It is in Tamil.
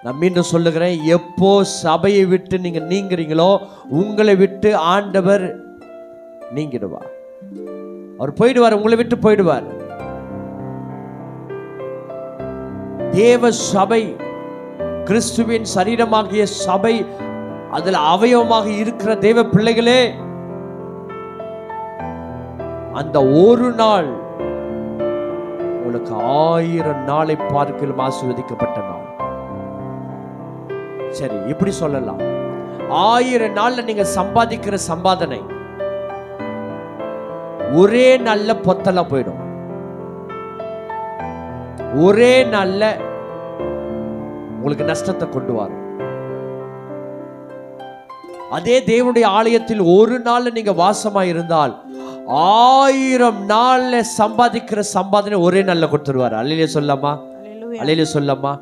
நான் மீண்டும் சொல்லுகிறேன், எப்போ சபையை விட்டு நீங்க நீங்கிறீங்களோ உங்களை விட்டு ஆண்டவர் நீங்கிடுவார். அவர் போயிடுவார், உங்களை விட்டு போயிடுவார். தேவ சபை, கிறிஸ்துவின் சரீரமாகிய சபை, அதில் அவயவமாக இருக்கிற தேவ பிள்ளைகளே, அந்த ஒரு நாள் உங்களுக்கு 1000 நாளை பார்க்கிலும் ஆசீர்வதிக்கப்பட்ட நாள். சரி, இப்படி சொல்லலாம், 1000 நாள்ல நீங்க சம்பாதிக்கிற சம்பாதனை ஒரே நாள்ல பொத்தலா போயிடும். ஒரே நாள்ல உங்களுக்கு நஷ்டத்தை கொண்டு வரும். அதே தேவனுடைய ஆலயத்தில் ஒரு நாள்ல நீங்க வாசமா இருந்தால் 1000 நாள்ல சம்பாதிக்கிற சம்பாதனை ஒரே நாள்ல கொடுத்துருவாரு. அல்லேலூயா சொல்லாமா? அல்லேலூயா சொல்லாமா?